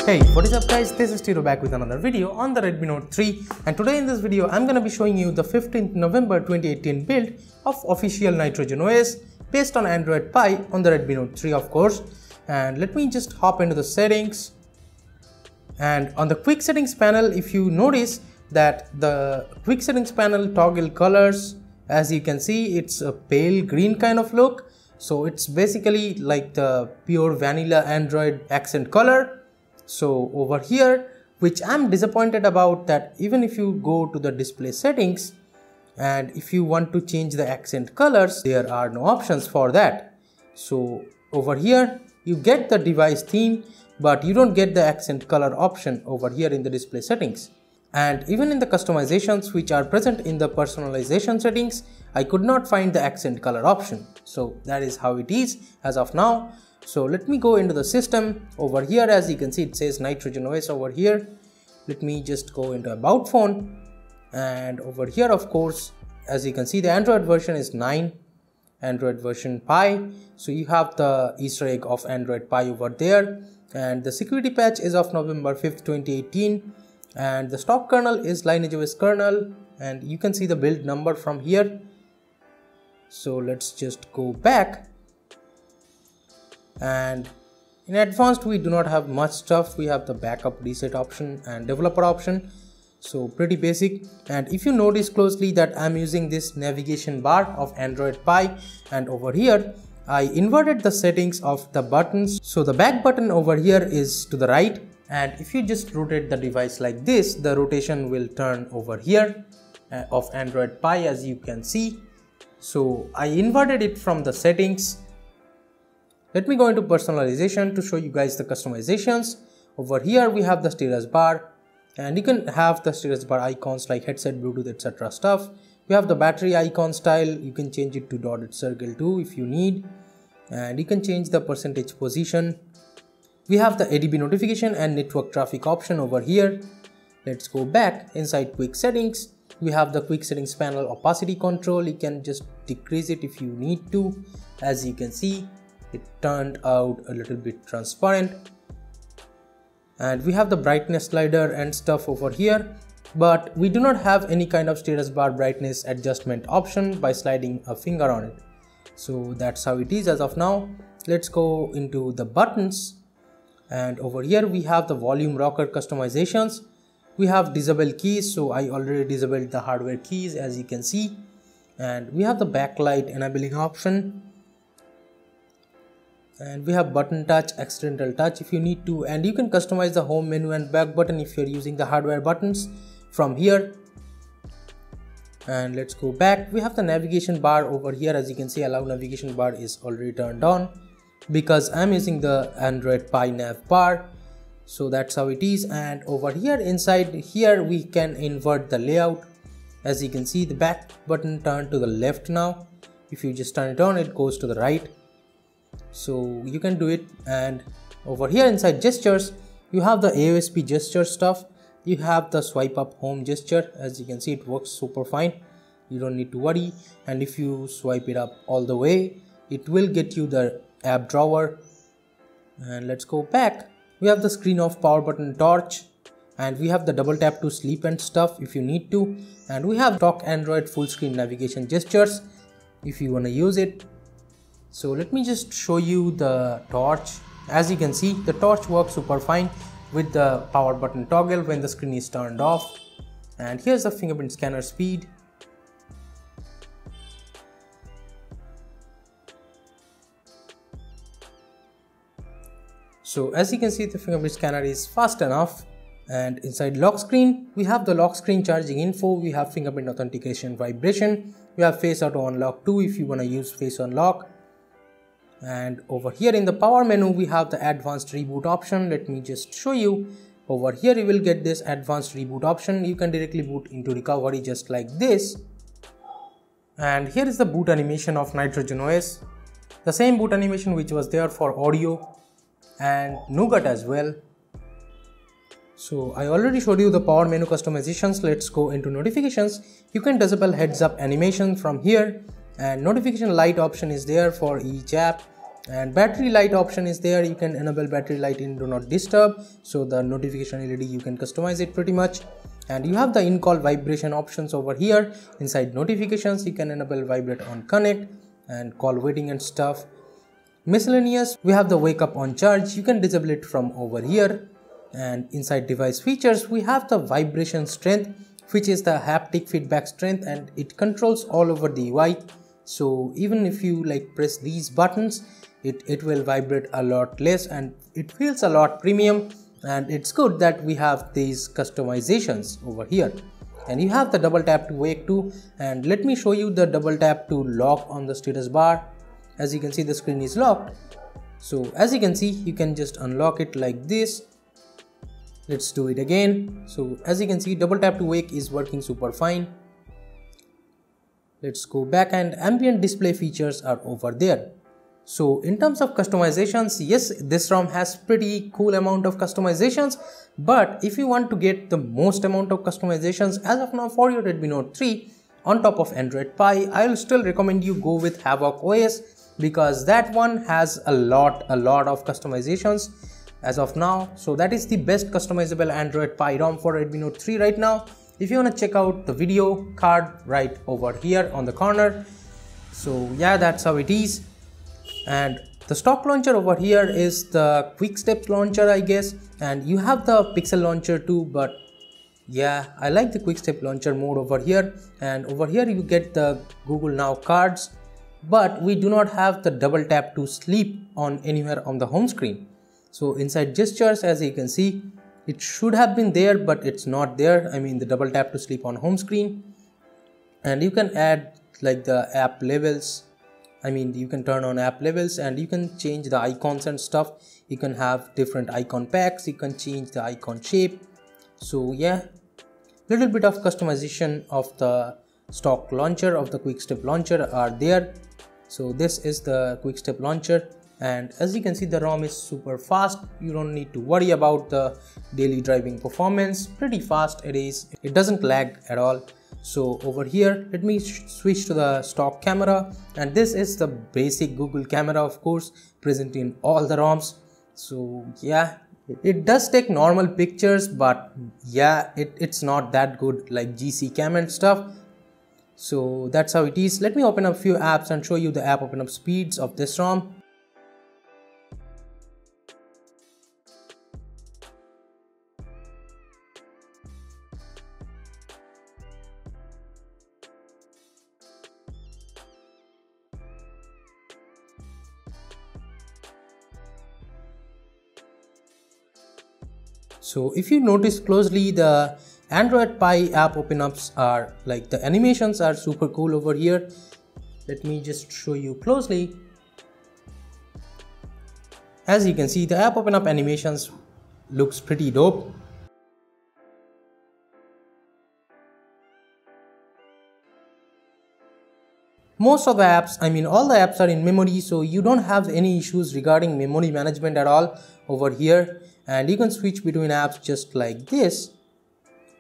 Hey, what is up guys, this is Tiro back with another video on the Redmi Note 3, and today in this video I'm gonna be showing you the 15th November 2018 build of official NitrogenOS based on Android Pie on the Redmi Note 3 of course. And let me just hop into the settings, and on the quick settings panel, if you notice that the quick settings panel toggle colors, as you can see it's a pale green kind of look, so it's basically like the pure vanilla Android accent color. So over here, which I'm disappointed about, that even if you go to the display settings and if you want to change the accent colors, there are no options for that. So over here you get the device theme, but you don't get the accent color option over here in the display settings. And even in the customizations which are present in the personalization settings, I could not find the accent color option. So that is how it is as of now. So let me go into the system. Over here, as you can see, it says NitrogenOS over here. Let me just go into about phone, and over here of course, as you can see, the Android version is 9, Android version Pie. So you have the Easter egg of Android Pie over there, and the security patch is of November 5th 2018, and the stock kernel is LineageOS kernel, and you can see the build number from here. So let's just go back. And in advanced we do not have much stuff. We have the backup reset option and developer option, so pretty basic. And if you notice closely that I'm using this navigation bar of Android Pie, and over here I inverted the settings of the buttons. So the back button over here is to the right, and if you just rotate the device like this, the rotation will turn over here of Android Pie, as you can see. So I inverted it from the settings. Let me go into personalization to show you guys the customizations. Over here we have the status bar, and you can have the status bar icons like headset, Bluetooth, etc. stuff. You have the battery icon style. You can change it to dotted circle too if you need, and you can change the percentage position. We have the ADB notification and network traffic option over here. Let's go back inside quick settings. We have the quick settings panel opacity control. You can just decrease it if you need to. As you can see, it turned out a little bit transparent. And we have the brightness slider and stuff over here, but we do not have any kind of status bar brightness adjustment option by sliding a finger on it. So that's how it is as of now. Let's go into the buttons, and over here we have the volume rocker customizations. We have disable keys, so I already disabled the hardware keys, as you can see. And we have the backlight enabling option, and we have button touch, accidental touch if you need to, and you can customize the home menu and back button if you're using the hardware buttons from here. And let's go back. We have the navigation bar over here. As you can see, allow navigation bar is already turned on because I'm using the Android Pie nav bar. So that's how it is. And over here inside here we can invert the layout. As you can see, the back button turned to the left now. If you just turn it on, it goes to the right. So you can do it. And over here inside gestures, you have the AOSP gesture stuff. You have the swipe up home gesture. As you can see, it works super fine. You don't need to worry. And if you swipe it up all the way, it will get you the app drawer. And let's go back. We have the screen off power button torch, and we have the double tap to sleep and stuff if you need to. And we have stock Android full screen navigation gestures if you want to use it. So let me just show you the torch. As you can see, the torch works super fine with the power button toggle when the screen is turned off. And here's the fingerprint scanner speed. So as you can see, the fingerprint scanner is fast enough. And inside lock screen, we have the lock screen charging info. We have fingerprint authentication vibration. We have face auto unlock 2 if you want to use face unlock. And over here in the power menu, we have the advanced reboot option. Let me just show you. Over here you will get this advanced reboot option. You can directly boot into recovery just like this. And here is the boot animation of NitrogenOS. The same boot animation which was there for audio and Nougat as well. So I already showed you the power menu customizations. Let's go into notifications. You can disable heads up animation from here, and notification light option is there for each app. And battery light option is there. You can enable battery light in do not disturb, so the notification LED you can customize it pretty much. And you have the in-call vibration options over here. Inside notifications you can enable vibrate on connect and call waiting and stuff. Miscellaneous, we have the wake up on charge, you can disable it from over here. And inside device features we have the vibration strength, which is the haptic feedback strength, and it controls all over the UI. So even if you like press these buttons, it will vibrate a lot less and it feels a lot premium. And it's good that we have these customizations over here. And you have the double tap to wake too, and let me show you the double tap to lock on the status bar. As you can see, the screen is locked. So as you can see, you can just unlock it like this. Let's do it again. So as you can see, double tap to wake is working super fine. Let's go back, and ambient display features are over there. So in terms of customizations, yes, this ROM has pretty cool amount of customizations, but if you want to get the most amount of customizations as of now for your Redmi Note 3 on top of Android Pie, I will still recommend you go with Havoc OS, because that one has a lot of customizations as of now. So that is the best customizable Android Pie ROM for Redmi Note 3 right now. If you want to check out the video card right over here on the corner. So yeah, that's how it is. And the stock launcher over here is the Quickstep Launcher, I guess, and you have the Pixel Launcher too, but yeah, I like the Quickstep Launcher mode over here. And over here you get the Google Now cards, but we do not have the double tap to sleep on anywhere on the home screen. So inside gestures, as you can see, it should have been there, but it's not there. I mean the double tap to sleep on home screen. And you can add like the app levels. I mean you can turn on app levels, and you can change the icons and stuff. You can have different icon packs, you can change the icon shape. So yeah, little bit of customization of the stock launcher of the Quickstep Launcher are there. So this is the Quickstep Launcher, and as you can see, the ROM is super fast. You don't need to worry about the daily driving performance. Pretty fast it is, it doesn't lag at all. So over here, let me switch to the stock camera, and this is the basic Google camera, of course, present in all the ROMs. So yeah, it does take normal pictures, but yeah, it's not that good like GC cam and stuff. So that's how it is. Let me open up a few apps and show you the app open up speeds of this ROM. So if you notice closely, the Android Pie app open ups are like the animations are super cool over here. Let me just show you closely. As you can see, the app open up animations looks pretty dope. Most of the apps, I mean all the apps are in memory, so you don't have any issues regarding memory management at all over here. And you can switch between apps just like this.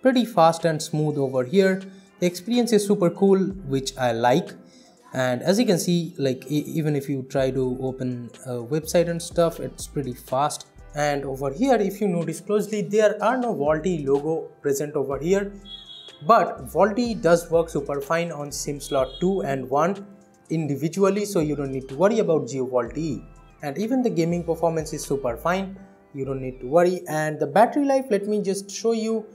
Pretty fast and smooth over here. The experience is super cool, which I like. And as you can see, like even if you try to open a website and stuff, it's pretty fast. And over here, if you notice closely, there are no VoLTE logo present over here. But VoLTE does work super fine on SIM slot 2 and 1 individually, so you don't need to worry about GeoVoLTE. And even the gaming performance is super fine. You don't need to worry. And the battery life, let me just show you.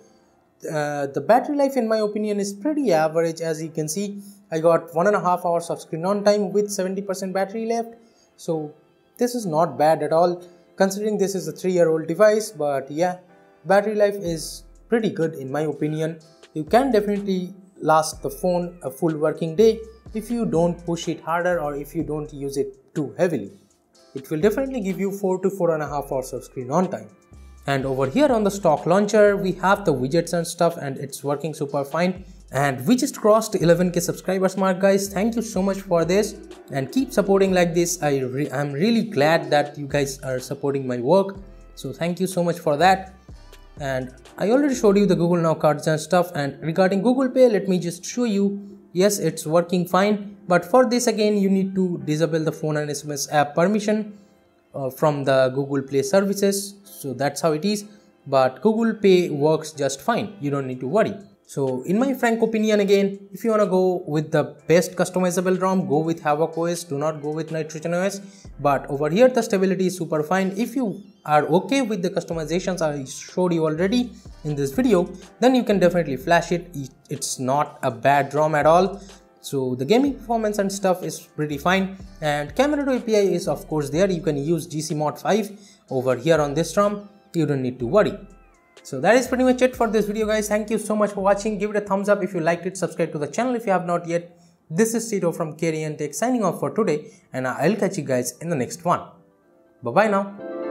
The battery life in my opinion is pretty average. As you can see, I got 1.5 hours of screen on time with 70% battery left. So this is not bad at all considering this is a 3-year-old device. But yeah, battery life is pretty good in my opinion. You can definitely last the phone a full working day if you don't push it harder or if you don't use it too heavily. It will definitely give you 4 to 4.5 hours of screen on time. And over here on the stock launcher, we have the widgets and stuff, and it's working super fine. And we just crossed 11k subscribers mark, guys. Thank you so much for this, and keep supporting like this. I'm really glad that you guys are supporting my work. So thank you so much for that. And I already showed you the Google Now cards and stuff. And regarding Google Pay, let me just show you. Yes, it's working fine. But for this again you need to disable the phone and SMS app permission from the Google Play services. So that's how it is, but Google Pay works just fine, you don't need to worry. So in my frank opinion, again, if you want to go with the best customizable ROM, go with Havoc OS, do not go with NitrogenOS. But over here the stability is super fine. If you are okay with the customizations I showed you already in this video, then you can definitely flash it. It's not a bad ROM at all. So the gaming performance and stuff is pretty fine, and camera to API is of course there. You can use GC Mod 5 over here on this ROM, you don't need to worry. So that is pretty much it for this video guys. Thank you so much for watching. Give it a thumbs up if you liked it, subscribe to the channel if you have not yet. This is Tito from KRN Tech signing off for today, and I'll catch you guys in the next one. Bye bye now.